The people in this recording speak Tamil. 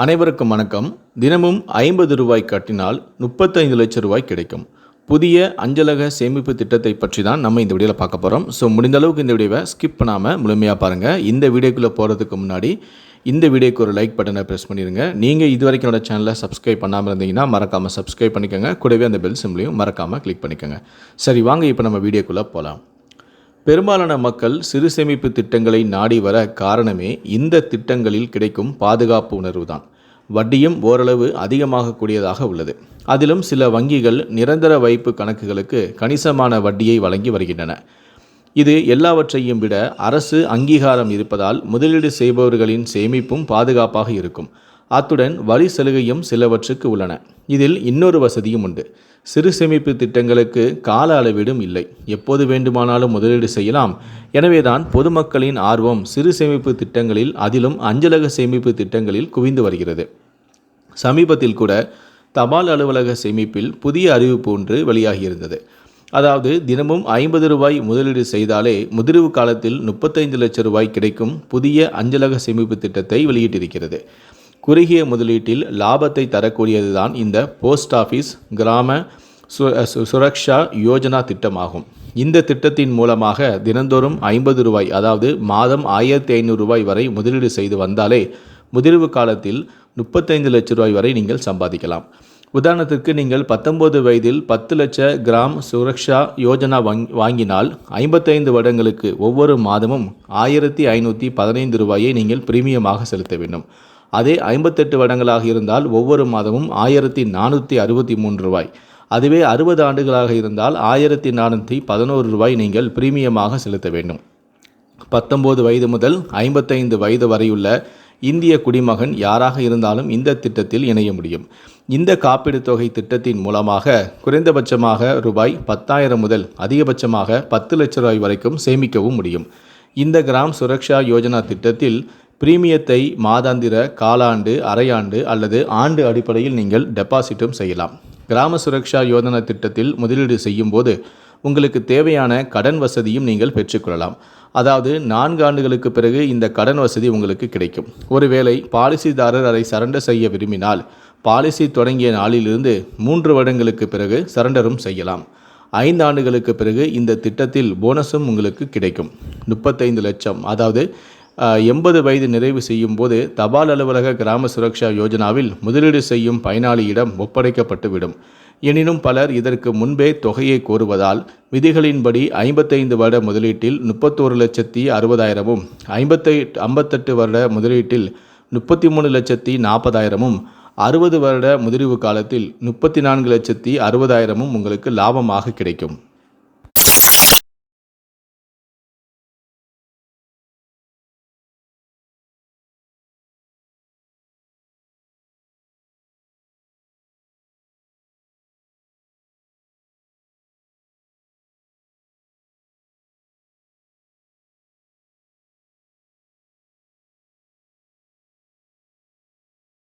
அனைவருக்கும் வணக்கம். தினமும் 50 ரூபாய் கட்டினால் 35 லட்சம் ரூபாய் கிடைக்கும். புதிய அஞ்சலக சேமிப்பு திட்டத்தை பற்றி தான் நம்ம இந்த வீடியோவில் பார்க்க போகிறோம். ஸோ முடிந்த அளவுக்கு இந்த வீடியோவை ஸ்கிப் பண்ணாமல் முழுமையாக பாருங்கள். இந்த வீடியோக்குள்ளே போகிறதுக்கு முன்னாடி இந்த வீடியோக்கு ஒரு லைக் பட்டனை ப்ரெஸ் பண்ணிடுங்க. நீங்கள் இது வரைக்கும் என்னோட சேனலை சப்ஸ்கிரைப் பண்ணாமல் இருந்தீங்கன்னா மறக்காமல் சப்ஸ்கிரைப் பண்ணிக்கோங்க. கூடவே அந்த பெல் சிம்லையும் மறக்காமல் கிளிக் பண்ணிக்கோங்க. சரி, வாங்க இப்போ நம்ம வீடியோக்குள்ளே போகலாம். பெரும்பாலான மக்கள் சிறு சேமிப்பு திட்டங்களை நாடி வர காரணமே இந்த திட்டங்களில் கிடைக்கும் பாதுகாப்பு உணர்வு தான். வட்டியும் ஓரளவு அதிகமாக கூடியதாக உள்ளது. அதிலும் சில வங்கிகள் நிரந்தர வைப்பு கணக்குகளுக்கு கணிசமான வட்டியை வழங்கி வருகின்றன. இது எல்லாவற்றையும் விட அரசு அங்கீகாரம் இருப்பதால் முதலீடு செய்பவர்களின் சேமிப்பும் பாதுகாப்பாக இருக்கும். அத்துடன் வரி சலுகையும் சிலவற்றுக்கு உள்ளன. இதில் இன்னொரு வசதியும் உண்டு. சிறு சேமிப்பு திட்டங்களுக்கு கால அளவீடும் இல்லை. எப்போது வேண்டுமானாலும் முதலீடு செய்யலாம். எனவேதான் பொதுமக்களின் ஆர்வம் சிறு சேமிப்பு திட்டங்களில், அதிலும் அஞ்சலக சேமிப்பு திட்டங்களில் குவிந்து வருகிறது. சமீபத்தில் கூட தபால் அலுவலக சேமிப்பில் புதிய அறிவிப்பு ஒன்று வெளியாகியிருந்தது. அதாவது தினமும் 50 ரூபாய் முதலீடு செய்தாலே முதிர்வு காலத்தில் 35 லட்சம் ரூபாய் கிடைக்கும் புதிய அஞ்சலக சேமிப்பு திட்டத்தை வெளியிட்டிருக்கிறது. குறுகிய முதலீட்டில் லாபத்தை தரக்கூடியதுதான் இந்த போஸ்ட் ஆஃபீஸ் கிராம சுரக்ஷா யோஜனா திட்டமாகும். இந்த திட்டத்தின் மூலமாக தினந்தோறும் 50 ரூபாய், அதாவது மாதம் 1500 ரூபாய் வரை முதலீடு செய்து வந்தாலே முதிர்வு காலத்தில் 35 லட்சம் ரூபாய் வரை நீங்கள் சம்பாதிக்கலாம். உதாரணத்திற்கு, நீங்கள் 19 வயதில் 10 லட்ச கிராம் சுரக்ஷா யோஜனா வாங்கினால் 55 வருடங்களுக்கு ஒவ்வொரு மாதமும் 1515 ரூபாயை நீங்கள் பிரீமியமாக செலுத்த வேண்டும். அதே 58 வருடங்களாக இருந்தால் ஒவ்வொரு மாதமும் 1463 ரூபாய். அதுவே 60 ஆண்டுகளாக இருந்தால் 1411 ரூபாய் நீங்கள் பிரீமியமாக செலுத்த வேண்டும். 19 வயது முதல் 55 வயது வரையுள்ள இந்திய குடிமகன் யாராக இருந்தாலும் இந்த திட்டத்தில் இணைய முடியும். இந்த காப்பீடு தொகை திட்டத்தின் மூலமாக குறைந்தபட்சமாக ரூபாய் 10,000 முதல் அதிகபட்சமாக 10 லட்சம் ரூபாய் வரைக்கும் சேமிக்கவும் முடியும். இந்த கிராம் சுரக்ஷா யோஜனா திட்டத்தில் பிரீமியத்தை மாதாந்திர, காலாண்டு, அரையாண்டு அல்லது ஆண்டு அடிப்படையில் நீங்கள் டெபாசிட்டும் செய்யலாம். கிராம சுரக்ஷா யோஜனா திட்டத்தில் முதலீடு செய்யும் போது உங்களுக்கு தேவையான கடன் வசதியும் நீங்கள் பெற்றுக்கொள்ளலாம். அதாவது 4 ஆண்டுகளுக்கு பிறகு இந்த கடன் வசதி உங்களுக்கு கிடைக்கும். ஒருவேளை பாலிசிதாரர் அதை சரண்டர் செய்ய விரும்பினால் பாலிசி தொடங்கிய நாளிலிருந்து 3 வருடங்களுக்கு பிறகு சரண்டரும் செய்யலாம். 5 ஆண்டுகளுக்கு பிறகு இந்த திட்டத்தில் போனஸும் உங்களுக்கு கிடைக்கும். 35 லட்சம், அதாவது 80 வயது நிறைவு செய்யும் போது தபால் அலுவலக கிராம சுரக்ஷா யோஜனாவில் முதலீடு செய்யும் பயனாளியிடம் ஒப்படைக்கப்பட்டுவிடும். எனினும் பலர் இதற்கு முன்பே தொகையை கோருவதால் விதிகளின்படி 55 வருட முதலீட்டில் 31,60,000, 58 வருட முதலீட்டில் 33,40,000, 60 வருட முதிர்வு காலத்தில் 34,60,000 உங்களுக்கு லாபமாக கிடைக்கும்.